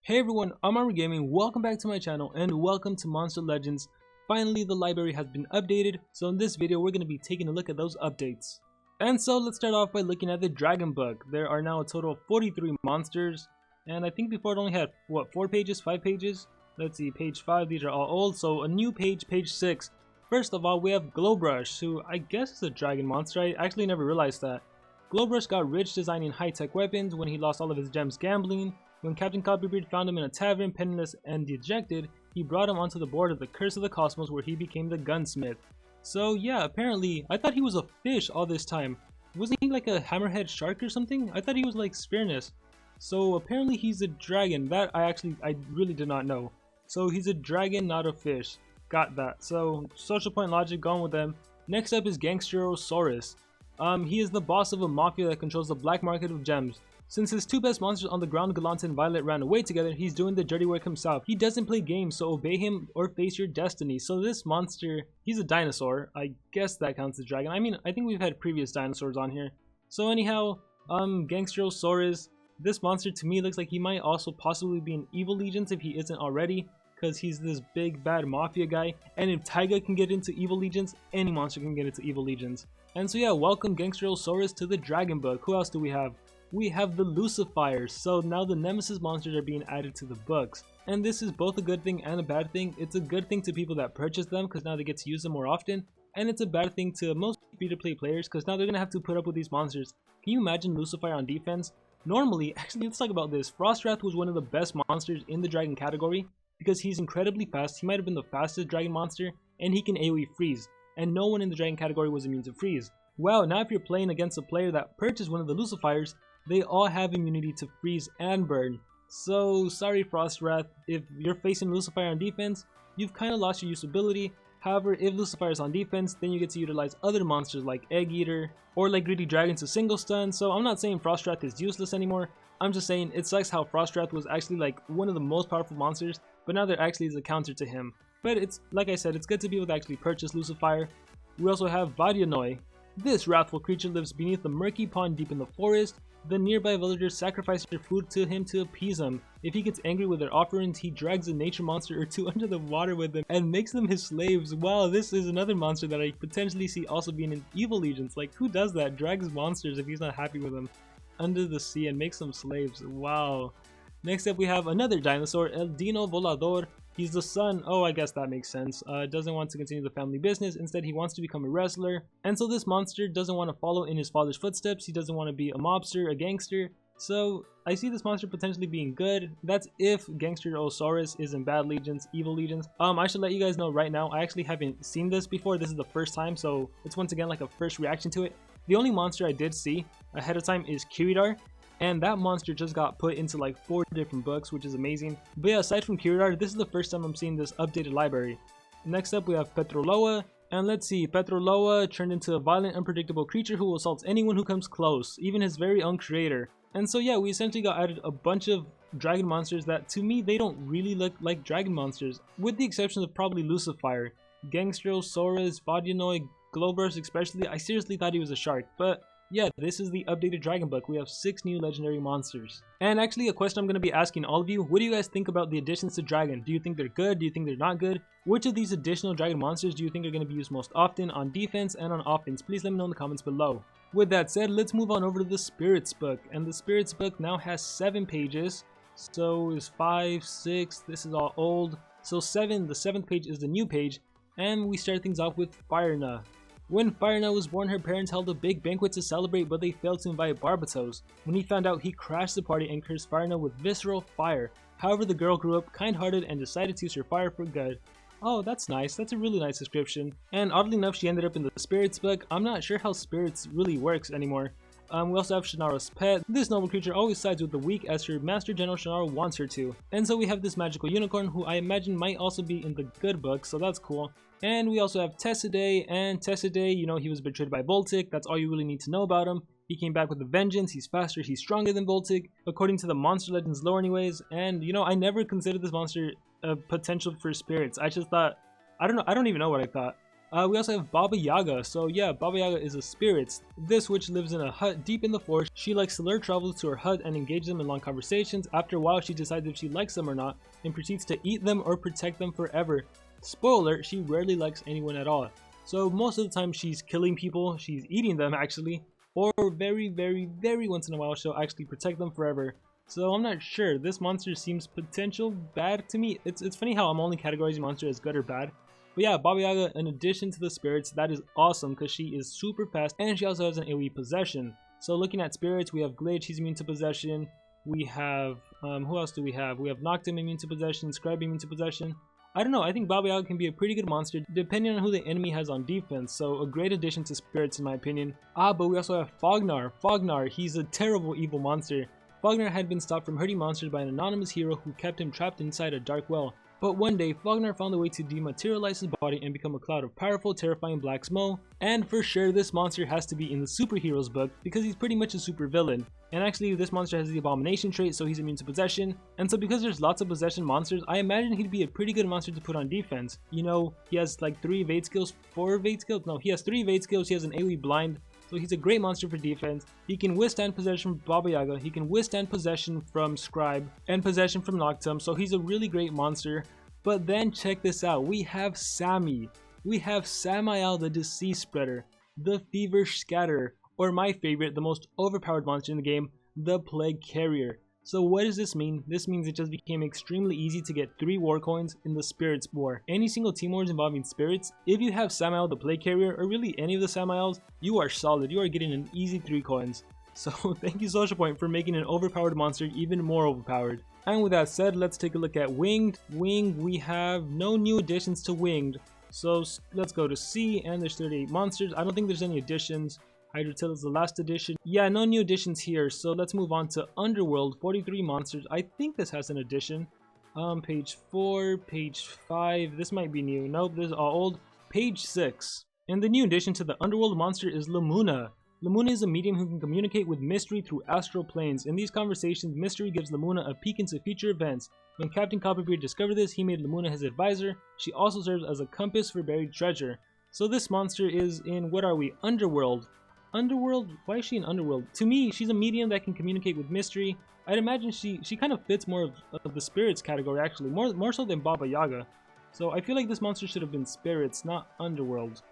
Hey everyone, I'm Armor Gaming, welcome back to my channel and welcome to Monster Legends. Finally, the library has been updated, so in this video we're going to be taking a look at those updates. And so let's start off by looking at the Dragon Book. There are now a total of 43 monsters, and I think before it only had, what, 4 pages, 5 pages? Let's see, page 5, these are all old, so a new page, page 6. First of all, we have Glowbrush, who I guess is a dragon monster. I actually never realized that. Glowbrush got rich designing high-tech weapons when he lost all of his gems gambling. When Captain Copperbeard found him in a tavern, penniless and dejected, he brought him onto the board of the Curse of the Cosmos where he became the gunsmith. So yeah, apparently, I thought he was a fish all this time. Wasn't he like a hammerhead shark or something? I thought he was like Spearness. So apparently he's a dragon. That I really did not know. So he's a dragon, not a fish. Got that. So social point logic, gone with them. Next up is Gangsterosaurus. He is the boss of a mafia that controls the black market of gems. Since his two best monsters on the ground, Gallant and Violet, ran away together, he's doing the dirty work himself. He doesn't play games, so obey him or face your destiny. So this monster, he's a dinosaur. I guess that counts as dragon. I mean, I think we've had previous dinosaurs on here. So anyhow, Gangsterosaurus, this monster to me looks like he might also possibly be an Evil Legions if he isn't already, because he's this big bad mafia guy. And if Taiga can get into Evil Legions, any monster can get into Evil Legions. And so yeah, welcome Gangsterosaurus to the Dragon Book. Who else do we have? We have the Lucifers, so now the Nemesis monsters are being added to the books. And this is both a good thing and a bad thing. It's a good thing to people that purchase them because now they get to use them more often. And it's a bad thing to most free-to-play players because now they're going to have to put up with these monsters. Can you imagine Lucifer on defense? Normally, actually let's talk about this. Frostwrath was one of the best monsters in the dragon category because he's incredibly fast. He might have been the fastest dragon monster and he can AoE freeze. And no one in the dragon category was immune to freeze. Well, now if you're playing against a player that purchased one of the Lucifers, they all have immunity to freeze and burn. So sorry Frostwrath, if you're facing Lucifer on defense, you've kind of lost your usability. However, if Lucifer is on defense, then you get to utilize other monsters like Egg Eater or like Greedy Dragon to single stun. So I'm not saying Frostwrath is useless anymore. I'm just saying it sucks how Frostwrath was actually like one of the most powerful monsters, but now there actually is a counter to him. But it's, like I said, it's good to be able to actually purchase Lucifer. We also have Vadianoi. This wrathful creature lives beneath the murky pond deep in the forest. The nearby villagers sacrifice their food to him to appease him. If he gets angry with their offerings, he drags a nature monster or two under the water with him and makes them his slaves. Wow, this is another monster that I potentially see also being in Evil Legions. Like, who does that? Drags monsters if he's not happy with them under the sea and makes them slaves. Wow. Next up we have another dinosaur, El Dino Volador. He's the son, oh I guess that makes sense, doesn't want to continue the family business, instead he wants to become a wrestler. And so this monster doesn't want to follow in his father's footsteps, he doesn't want to be a mobster, a gangster. So I see this monster potentially being good. That's if Gangsterosaurus is in bad legions, evil legions. I should let you guys know right now, I actually haven't seen this before, this is the first time, so it's once again like a first reaction to it. The only monster I did see ahead of time is Kiridar. And that monster just got put into like 4 different books, which is amazing. But yeah, aside from Kiridar, this is the first time I'm seeing this updated library. Next up we have Petroloa. And let's see, Petroloa turned into a violent, unpredictable creature who assaults anyone who comes close, even his very own creator. And so yeah, we essentially got added a bunch of dragon monsters that to me, they don't really look like dragon monsters. With the exception of probably Lucifer. Gangsterosaurus, Vadianoi, Glowbrush especially, I seriously thought he was a shark. But yeah, this is the updated Dragon Book. We have 6 new legendary monsters. And actually a question I'm going to be asking all of you, what do you guys think about the additions to Dragon? Do you think they're good? Do you think they're not good? Which of these additional Dragon monsters do you think are going to be used most often on defense and on offense? Please let me know in the comments below. With that said, let's move on over to the Spirits Book. And the Spirits Book now has 7 pages. So is 5, 6, this is all old. So 7, the 7th page is the new page. And we start things off with Firena. When Firena was born, her parents held a big banquet to celebrate, but they failed to invite Barbatos. When he found out, he crashed the party and cursed Firena with visceral fire. However, the girl grew up kind-hearted and decided to use her fire for good. Oh, that's nice. That's a really nice description. And oddly enough, she ended up in the Spirits Book. I'm not sure how Spirits really works anymore. We also have Shannara's pet. This noble creature always sides with the weak as her Master General Shannara wants her to. And so we have this magical unicorn who I imagine might also be in the good book, so that's cool. And we also have Tessidae, and Tessidae, you know, he was betrayed by Voltic. That's all you really need to know about him. He came back with a vengeance, he's faster, he's stronger than Voltic, according to the Monster Legends lore anyways. And you know, I never considered this monster a potential for spirits. I just thought, I don't know, I don't even know what I thought. We also have Baba Yaga. So yeah, Baba Yaga is a spirit. This witch lives in a hut deep in the forest. She likes to lure travelers to her hut and engage them in long conversations. After a while, she decides if she likes them or not and proceeds to eat them or protect them forever. Spoiler alert, she rarely likes anyone at all. So most of the time she's killing people, she's eating them actually, or very once in a while she'll actually protect them forever. So I'm not sure. This monster seems potential bad to me. It's funny how I'm only categorizing monster as good or bad. But yeah, Baba Yaga, in addition to the spirits, that is awesome because she is super fast and she also has an AoE possession. So looking at spirits, we have Glitch, he's immune to possession. We have, who else do we have? We have Noctum immune to possession, Scribe immune to possession. I don't know, I think Baba Yaga can be a pretty good monster depending on who the enemy has on defense, so a great addition to spirits in my opinion. But we also have Fognar. Fognar, he's a terrible evil monster. Fognar had been stopped from hurting monsters by an anonymous hero who kept him trapped inside a dark well. But one day, Fognar found a way to dematerialize his body and become a cloud of powerful, terrifying black smoke. And for sure, this monster has to be in the superheroes book because he's pretty much a super villain. And actually, this monster has the abomination trait, so he's immune to possession. And so because there's lots of possession monsters, I imagine he'd be a pretty good monster to put on defense. You know, he has like 3 evade skills, 4 evade skills? No, he has 3 evade skills, he has an AoE blind. So he's a great monster for defense. He can withstand possession from Baba Yaga, he can withstand possession from Scribe, and possession from Noctum, so he's a really great monster. But then check this out, we have Sammy. We have Samael the Disease Spreader, the Fever Scatterer, or my favorite, the most overpowered monster in the game, the Plague Carrier. So what does this mean? This means it just became extremely easy to get 3 war coins in the Spirits War. Any single team wars involving spirits, if you have Samael the Plague Carrier, or really any of the Samaels, you are solid, you are getting an easy 3 coins. So thank you Social Point for making an overpowered monster even more overpowered. And with that said, let's take a look at Winged. Winged, we have no new additions to Winged. So let's go to C, and there's 38 monsters. I don't think there's any additions. Hydrotil is the last addition. Yeah, no new additions here. So let's move on to Underworld, 43 monsters. I think this has an addition. Page 4, page 5. This might be new. Nope, this is all old. Page 6. And the new addition to the Underworld monster is Lamuna. Lamuna is a medium who can communicate with Mystery through astral planes. In these conversations, Mystery gives Lamuna a peek into future events. When Captain Copperbeard discovered this, he made Lamuna his advisor. She also serves as a compass for buried treasure. So this monster is in, what are we, Underworld. Underworld? Why is she in Underworld? To me, she's a medium that can communicate with Mystery. I'd imagine she kind of fits more of the spirits category actually, more so than Baba Yaga. So I feel like this monster should have been spirits, not Underworld.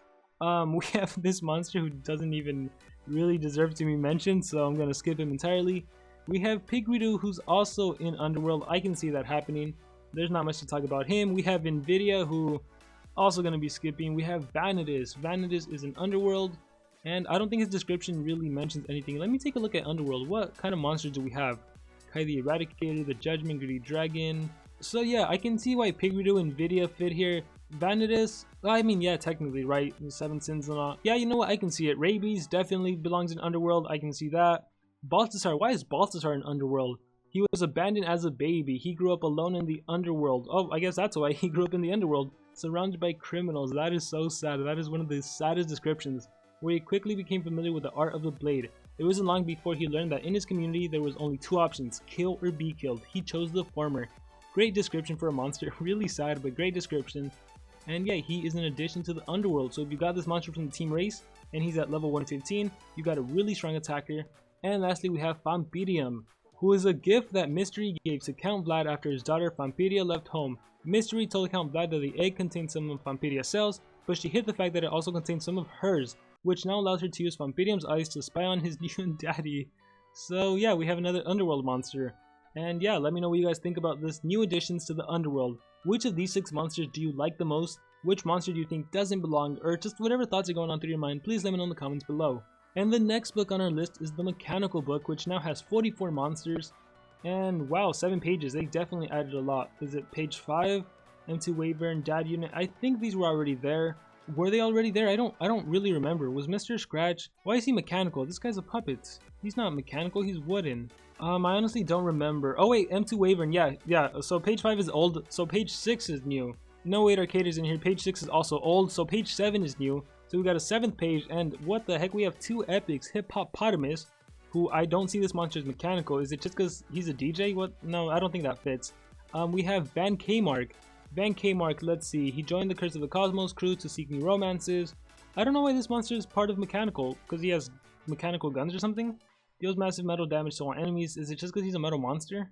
We have this monster who doesn't even really deserve to be mentioned, so I'm gonna skip him entirely. We have Pigridu, who's also in Underworld. I can see that happening. There's not much to talk about him. We have Nvidia, who also gonna be skipping. We have Vanitas. Vanitas is in Underworld. And I don't think his description really mentions anything. Let me take a look at Underworld. What kind of monsters do we have? Kai the Eradicator, the Judgment, Greedy Dragon. So yeah, I can see why Pigridu and Nvidia fit here. Vanitas, I mean, yeah, technically, right? The 7 sins and all. Yeah, you know what? I can see it. Rabies definitely belongs in Underworld. I can see that. Balthasar, why is Balthasar in Underworld? He was abandoned as a baby. He grew up alone in the Underworld. Oh, I guess that's why he grew up in the Underworld. Surrounded by criminals. That is so sad. That is one of the saddest descriptions. Where he quickly became familiar with the art of the blade. It wasn't long before he learned that in his community there was only 2 options, kill or be killed. He chose the former. Great description for a monster, really sad but great description. And yeah, he is an addition to the Underworld, so if you got this monster from the team race and he's at level 115, you got a really strong attacker. And lastly we have Vampirium, who is a gift that Mystery gave to Count Vlad after his daughter Vampiria left home. Mystery told Count Vlad that the egg contained some of Vampiria's cells, but she hid the fact that it also contained some of hers, which now allows her to use Vampirium's eyes to spy on his new daddy. So yeah, we have another Underworld monster. And yeah, let me know what you guys think about this new additions to the Underworld. Which of these 6 monsters do you like the most? Which monster do you think doesn't belong? Or just whatever thoughts are going on through your mind, please let me know in the comments below. And the next book on our list is the Mechanical book, which now has 44 monsters. And wow, 7 pages, they definitely added a lot. Is it page 5? M2 Wyvern, Dad Unit, I think these were already there. Were they already there? I don't really remember. Was Mr. Scratch? Why is he mechanical? This guy's a puppet. He's not mechanical, he's wooden. I honestly don't remember. Oh wait, M2 Wyvern, yeah. So page 5 is old, so page 6 is new. No 8 Arcaders in here, page 6 is also old, so page 7 is new. So we got a 7th page, and what the heck, we have 2 epics, Hippopotamus, who I don't see this monster as mechanical. Is it just because he's a DJ? What? No, I don't think that fits. We have Van Kmark. Van Kmark, let's see. He joined the Curse of the Cosmos crew to seek new romances. I don't know why this monster is part of mechanical, because he has mechanical guns or something? Deals massive metal damage to all enemies. Is it just because he's a metal monster?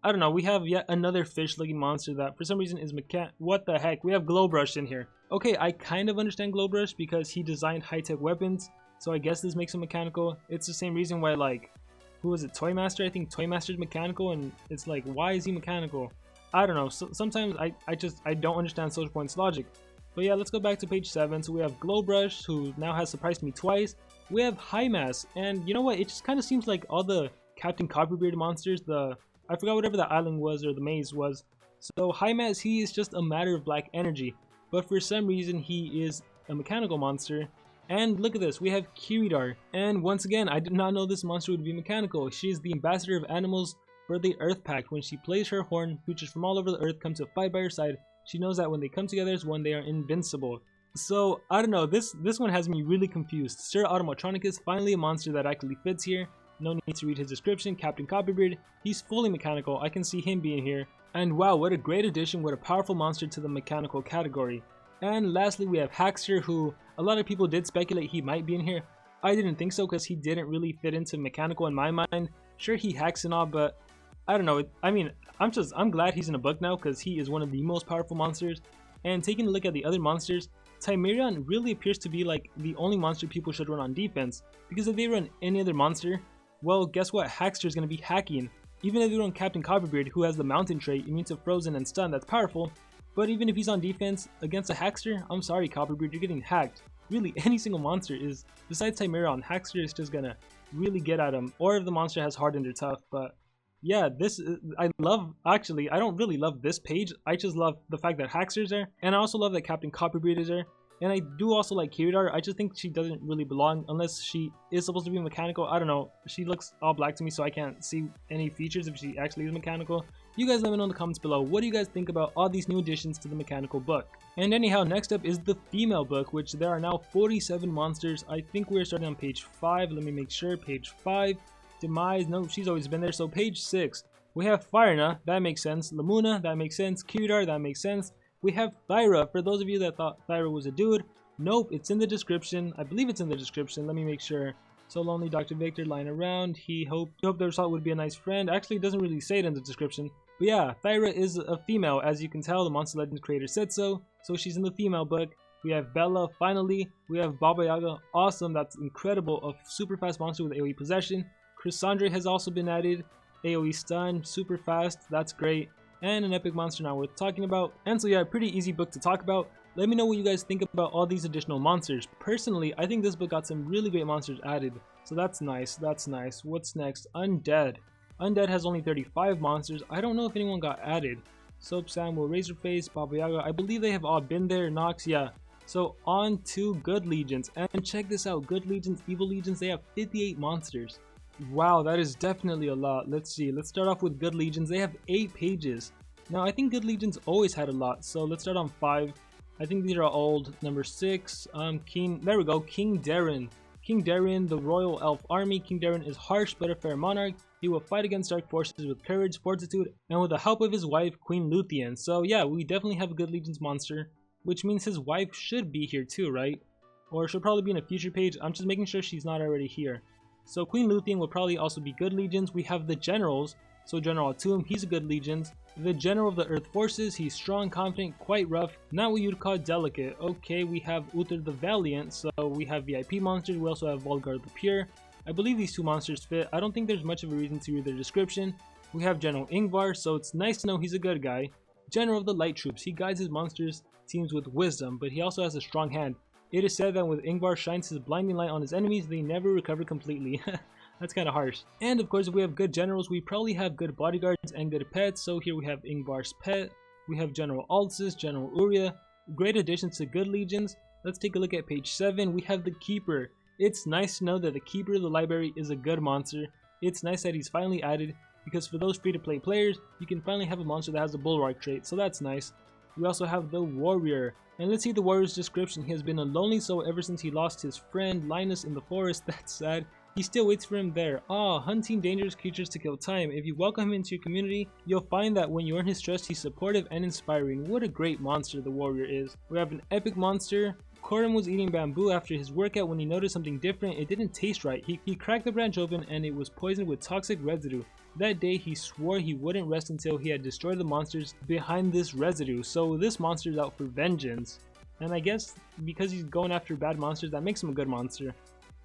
I don't know. We have yet another fish-looking monster that for some reason is what the heck? We have Glowbrush in here. Okay, I kind of understand Glowbrush because he designed high-tech weapons, so I guess this makes him mechanical. It's the same reason why, like, who was it? Toymaster? I think Toymaster's mechanical, and it's like, why is he mechanical? I don't know. So, sometimes I don't understand Social Point's logic. But yeah, let's go back to page 7. So we have Glowbrush, who now has surprised me twice. We have Hymas, and you know what? It just kind of seems like all the Captain Copperbeard monsters, I forgot whatever the island was or the maze was. So Hymas, he is just a matter of black energy, but for some reason he is a mechanical monster. And look at this, we have Kiridar, and once again, I did not know this monster would be mechanical. She is the ambassador of animals for the Earth Pact. When she plays her horn, creatures from all over the earth come to fight by her side. She knows that when they come together is when they are invincible. So, I don't know, this one has me really confused. Sir Automatronicus, finally a monster that actually fits here. No need to read his description. Captain Copperbeard, he's fully mechanical. I can see him being here. And wow, what a great addition, what a powerful monster to the mechanical category. And lastly, we have Hackster, who a lot of people did speculate he might be in here. I didn't think so because he didn't really fit into mechanical in my mind. Sure, he hacks and all, but I don't know. I mean, I'm glad he's in a book now because he is one of the most powerful monsters. And taking a look at the other monsters, Timerion really appears to be like the only monster people should run on defense, because if they run any other monster, well, guess what? Hackster is going to be hacking. Even if they run Captain Copperbeard, who has the mountain trait, immune to frozen and stun, that's powerful. But even if he's on defense against a Hackster, I'm sorry Copperbeard, you're getting hacked. Really, any single monster is, besides Timerion, Hackster is just gonna really get at him. Or if the monster has hardened or tough, but yeah, I don't really love this page. I just love the fact that Hackster's there, and I also love that Captain Copperbeard is there. And I do also like Kiridar. I just think she doesn't really belong unless she is supposed to be mechanical. I don't know. She looks all black to me, so I can't see any features if she actually is mechanical. You guys let me know in the comments below. What do you guys think about all these new additions to the mechanical book? And anyhow, next up is the female book, which there are now 47 monsters. I think we're starting on page 5. Let me make sure. Page 5. Demise. No, she's always been there. So page 6. We have Firna. That makes sense. Lamuna. That makes sense. Kiridar. That makes sense. We have Thyra. For those of you that thought Thyra was a dude, nope, it's in the description. I believe it's in the description. Let me make sure. So lonely, Dr. Victor lying around. He hoped the result would be a nice friend. Actually, it doesn't really say it in the description. But yeah, Thyra is a female. As you can tell, the Monster Legends creator said so. So she's in the female book. We have Bella, finally. We have Baba Yaga. Awesome, that's incredible. A super fast monster with AoE possession. Chrysandre has also been added. AoE stun, super fast. That's great. And an epic monster not worth talking about. And so yeah, pretty easy book to talk about. Let me know what you guys think about all these additional monsters. Personally, I think this book got some really great monsters added. So that's nice, that's nice. What's next? Undead. Undead has only 35 monsters. I don't know if anyone got added. Soap, Samuel, Razorface, Baba Yaga. I believe they have all been there. Nox, yeah. So on to Good Legions. And check this out. Good Legions, Evil Legions, they have 58 monsters. Wow, that is definitely a lot. Let's see. Let's start off with Good Legions. They have 8 pages. Now, I think Good Legions always had a lot. So let's start on 5. I think these are old. Number 6. There we go. King Darren. King Darren, the Royal Elf Army. King Darren is harsh but a fair monarch. He will fight against dark forces with courage, fortitude, and with the help of his wife, Queen Luthien. So yeah, we definitely have a Good Legions monster, which means his wife should be here too, right? Or she'll probably be in a future page. I'm just making sure she's not already here. So Queen Luthien will probably also be Good Legions. We have the Generals. So General Atum, he's a Good Legions. The General of the Earth Forces, he's strong, confident, quite rough. Not what you'd call delicate. Okay, we have Uther the Valiant. So we have VIP monsters. We also have Volgar the Pure. I believe these two monsters fit. I don't think there's much of a reason to read their description. We have General Ingvar, so it's nice to know he's a good guy. General of the Light Troops, he guides his monsters teams with wisdom, but he also has a strong hand. It is said that when Ingvar shines his blinding light on his enemies, they never recover completely. That's kind of harsh. And of course, if we have good generals, we probably have good bodyguards and good pets. So here we have Ingvar's pet. We have General Alcis, General Uria. Great additions to Good Legions. Let's take a look at page 7. We have the Keeper. It's nice to know that the Keeper of the Library is a good monster. It's nice that he's finally added, because for those free-to-play players, you can finally have a monster that has a Bulwark trait, so that's nice. We also have the Warrior. And let's see the Warrior's description. He has been a lonely soul ever since he lost his friend Linus in the forest. That's sad. He still waits for him there. Ah, hunting dangerous creatures to kill time. If you welcome him into your community, you'll find that when you earn his trust, he's supportive and inspiring. What a great monster the warrior is. We have an epic monster. Corum was eating bamboo after his workout when he noticed something different. It didn't taste right. He cracked the branch open and it was poisoned with toxic residue. That day he swore he wouldn't rest until he had destroyed the monsters behind this residue. So this monster is out for vengeance. And I guess because he's going after bad monsters, that makes him a good monster.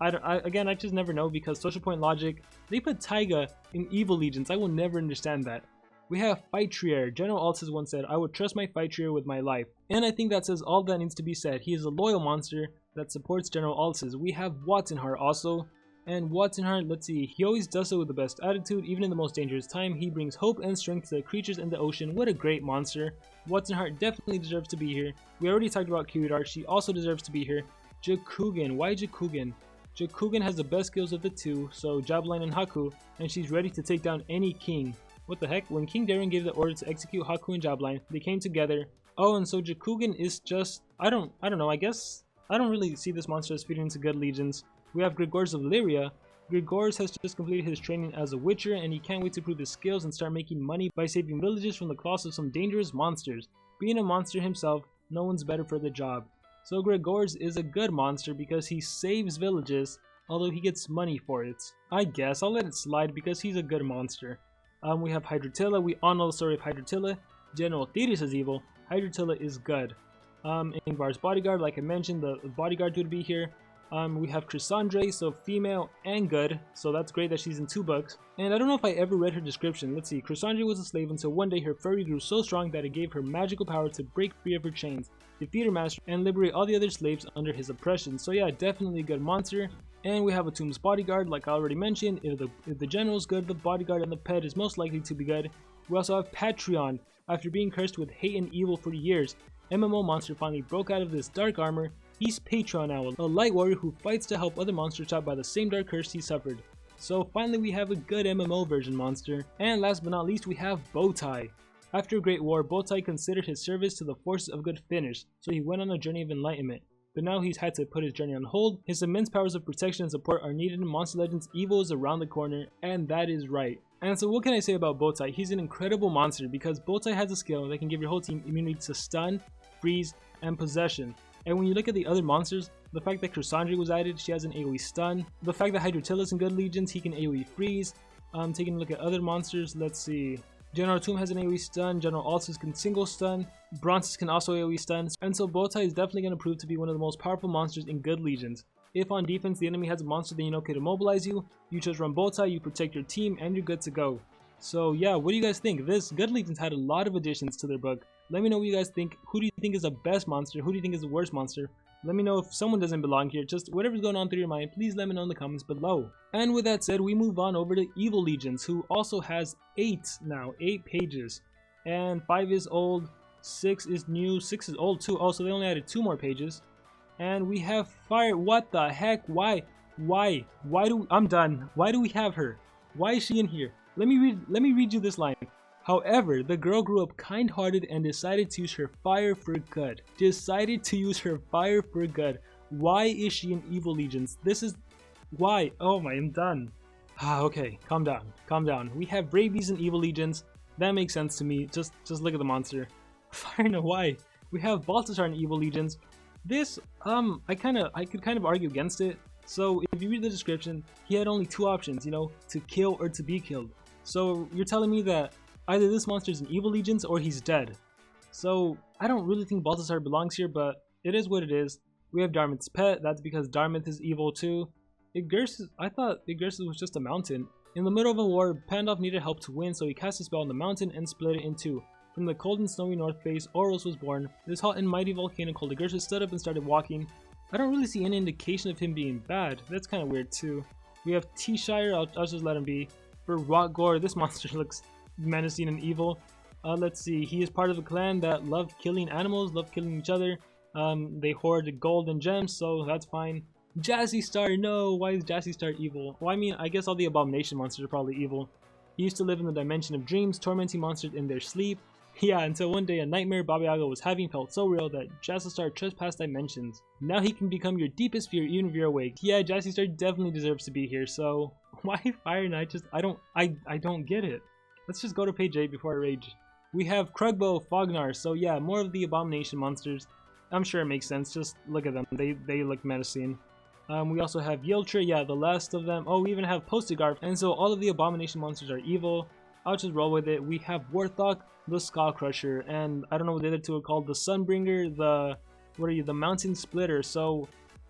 Again, I just never know because social point logic, they put Taiga in evil legions. I will never understand that. We have Fightrier. General Altus once said, I would trust my Fightrier with my life. And I think that says all that needs to be said. He is a loyal monster that supports General Altus. We have Wattenheart also. And Wattenheart, let's see, he always does so with the best attitude, even in the most dangerous time. He brings hope and strength to the creatures in the ocean. What a great monster. Wattenheart definitely deserves to be here. We already talked about Kiridar. She also deserves to be here. Jakugan. Why Jakugan? Jakugan has the best skills of the two, so Jabline and Haku, and she's ready to take down any king. What the heck? When King Darren gave the order to execute Haku and Jabline, they came together. Oh, and so Jakugan is just, I don't know, I guess, I don't really see this monster as fitting into good legions. We have Grigors of Lyria. Grigors has just completed his training as a witcher, and he can't wait to prove his skills and start making money by saving villages from the claws of some dangerous monsters. Being a monster himself, no one's better for the job. So Grigors is a good monster because he saves villages, although he gets money for it. I guess I'll let it slide because he's a good monster. We have Hydrotilla. We all know the story of Hydrotilla. General Thetis is evil. Hydrotilla is good. Ingvar's bodyguard, like I mentioned, the bodyguard would be here. We have Chrysandre, so female and good, so that's great that she's in 2 books. And I don't know if I ever read her description. Let's see, Chrysandre was a slave until one day her fury grew so strong that it gave her magical power to break free of her chains, defeat her master, and liberate all the other slaves under his oppression. So yeah, definitely a good monster. And we have a Tomb's bodyguard, like I already mentioned. If the general's good, the bodyguard and the pet is most likely to be good. We also have Patron. After being cursed with hate and evil for years, MMO monster finally broke out of this dark armor. He's Patron now, a light warrior who fights to help other monsters trapped by the same dark curse he suffered. So finally we have a good MMO version monster. And last but not least, we have Bowtie. After a great war, Bowtie considered his service to the forces of good finished, so he went on a journey of enlightenment. But now he's had to put his journey on hold. His immense powers of protection and support are needed in Monster Legends. Evil is around the corner, and that is right. And so what can I say about Bowtie? He's an incredible monster because Bowtie has a skill that can give your whole team immunity to stun, freeze, and possession. And when you look at the other monsters, the fact that Chrysandre was added, she has an AoE stun. The fact that Hydrotilla's in good legions, he can AoE freeze. Taking a look at other monsters, let's see. General Tomb has an AoE stun, General Altus can single stun, Bronzes can also AoE stun, and so Bowtie is definitely going to prove to be one of the most powerful monsters in good legions. If on defense the enemy has a monster that you know can immobilize you, you just run Bowtie, you protect your team, and you're good to go. So yeah, what do you guys think? This Good Legions had a lot of additions to their book. Let me know what you guys think. Who do you think is the best monster? Who do you think is the worst monster? Let me know if someone doesn't belong here. Just whatever's going on through your mind, please let me know in the comments below. And with that said, we move on over to Evil Legions, who also has 8 pages. And 5 is old, 6 is new, 6 is old too. Oh, so they only added 2 more pages. And we have Fire. What the heck? Why do I'm done. Why do we have her? Why is she in here? Let me read you this line. However, the girl grew up kind-hearted and decided to use her fire for good. Why is she in Evil Legions? This is why. Oh my, I'm done. Okay, calm down. We have rabies in Evil Legions. That makes sense to me. Just look at the monster. Fire, no, why? We have Balthasar in Evil Legions. This I could kind of argue against it. So if you read the description, he had only 2 options, you know, to kill or to be killed. So you're telling me that either this monster is in Evil Legions or he's dead. So I don't really think Balthasar belongs here, but it is what it is. We have Darmith's pet. That's because Darmith is evil too. I thought Igursus was just a mountain. In the middle of a war, Pandalf needed help to win, so he cast a spell on the mountain and split it in 2. From the cold and snowy north face, Oros was born. This hot and mighty volcano called Igursus stood up and started walking. I don't really see any indication of him being bad. That's kind of weird too. We have T-Shire. I'll just let him be. For Rotgore, this monster looks menacing and evil. Let's see, he is part of a clan that love killing animals, love killing each other. They hoard gold and gems, so that's fine. Jazzy Star, no, why is Jazzy Star evil? Well, I mean, I guess all the abomination monsters are probably evil. He used to live in the dimension of dreams, tormenting monsters in their sleep. Yeah, until one day a nightmare Baba Yaga was having felt so real that Jassy trespassed dimensions. Now he can become your deepest fear even if you're awake. Yeah, Jassy definitely deserves to be here, so why Fire Knight? I don't get it. Let's just go to page 8 before I rage. We have Krugbo, Fognar, so yeah, more of the abomination monsters. I'm sure it makes sense, just look at them, they look menacing. We also have Yeltra, yeah, the last of them. Oh, we even have Postigarf, and so all of the abomination monsters are evil. I'll just roll with it. We have Warthog, the Skull Crusher, and I don't know what the other two are called, the Sunbringer, the Mountain Splitter. So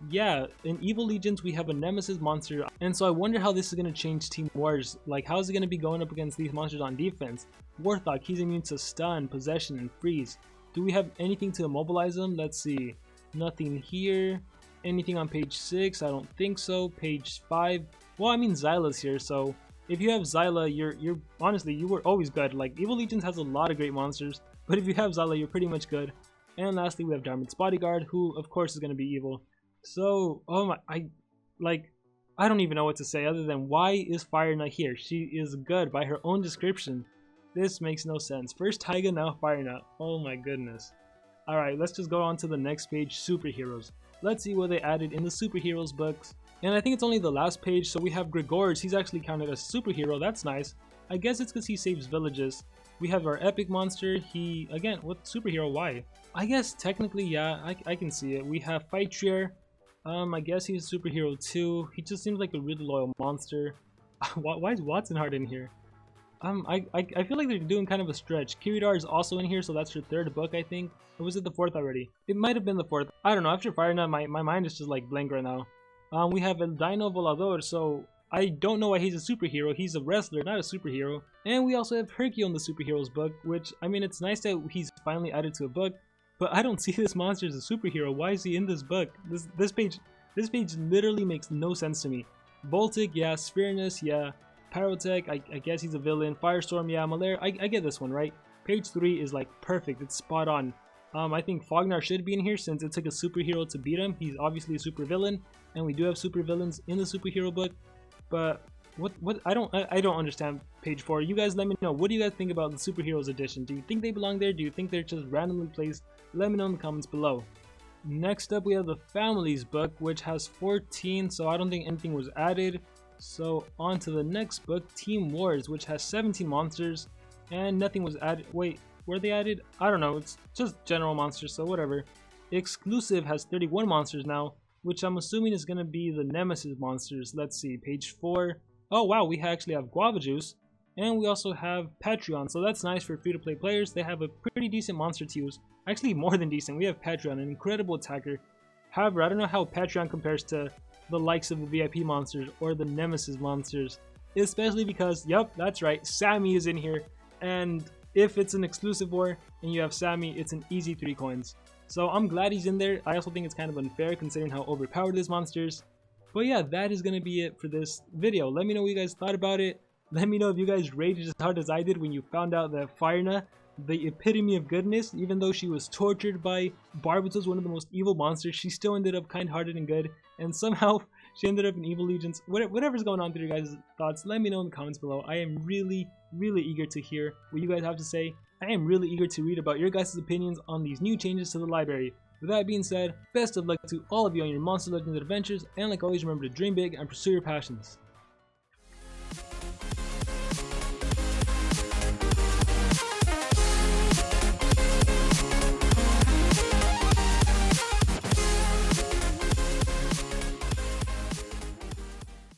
yeah, in Evil Legions we have a Nemesis monster, and so I wonder how this is going to change Team Wars. Like, how is it going to be going up against these monsters on defense? Warthog, he's immune to stun, possession, and freeze. Do we have anything to immobilize him? Let's see. Nothing here. Anything on page 6? I don't think so. Page 5. Well, I mean, Xyla's here, so if you have Xyla, you're honestly, you were always good. Like, Evil Legions has a lot of great monsters, but if you have Xyla, you're pretty much good. And lastly, we have Diamond's Bodyguard, who of course is going to be evil. So, oh my, I don't even know what to say other than, why is Fire Knight here? She is good by her own description. This makes no sense. First Taiga, now Fire Knight. Oh my goodness. Alright, let's just go on to the next page, Superheroes. Let's see what they added in the Superheroes books. And I think it's only the last page, so we have Gregors. He's actually counted as a superhero. That's nice. I guess it's because he saves villages. We have our epic monster. He, again, what superhero? Why? I guess technically, yeah, I can see it. We have Fightrier. I guess he's a superhero too. He just seems like a really loyal monster. Why is Watson Hart in here? I feel like they're doing kind of a stretch. Kiridar is also in here, so that's her 3rd book, I think. Or was it the 4th already? It might have been the 4th. I don't know. After Fire Knight, my mind is just like blank right now. We have El Dino Volador, so I don't know why he's a superhero. He's a wrestler, not a superhero. And we also have Hercule in the Superheroes book, which, I mean, it's nice that he's finally added to a book, but I don't see this monster as a superhero. Why is he in this book? This page literally makes no sense to me. Voltic, yeah. Spherenus, yeah. Pyrotech, I guess he's a villain. Firestorm, yeah. Malaire, I get this one, right? Page 3 is like perfect. It's spot on. I think Fognar should be in here since it took a superhero to beat him. He's obviously a super villain, and we do have super villains in the superhero book. But what I don't understand page 4. You guys let me know. What do you guys think about the Superheroes edition? Do you think they belong there? Do you think they're just randomly placed? Let me know in the comments below. Next up we have the Families book, which has 14, so I don't think anything was added. So on to the next book, Team Wars, which has 17 monsters, and nothing was added. Wait, were they added? I don't know, it's just general monsters, so whatever. Exclusive has 31 monsters now, which I'm assuming is going to be the Nemesis monsters. Let's see, page 4. Oh wow, we actually have Guava Juice, and we also have Patron, so that's nice for free-to-play players. They have a pretty decent monster to use. Actually, more than decent. We have Patron, an incredible attacker. However, I don't know how Patron compares to the likes of the VIP monsters or the Nemesis monsters, especially because, yep, that's right, Sammy is in here, and if it's an exclusive war and you have Sammy, it's an easy 3 coins. So I'm glad he's in there. I also think it's kind of unfair considering how overpowered this monster is. But yeah, that is going to be it for this video. Let me know what you guys thought about it. Let me know if you guys raged as hard as I did when you found out that Firna, the epitome of goodness, even though she was tortured by Barbatos, one of the most evil monsters, she still ended up kind-hearted and good, and somehow she ended up in Evil Legions. Whatever's going on through your guys' thoughts, let me know in the comments below. I am really eager to hear what you guys have to say. I am really eager to read about your guys' opinions on these new changes to the library. With that being said, best of luck to all of you on your Monster Legends adventures, and like always, remember to dream big and pursue your passions.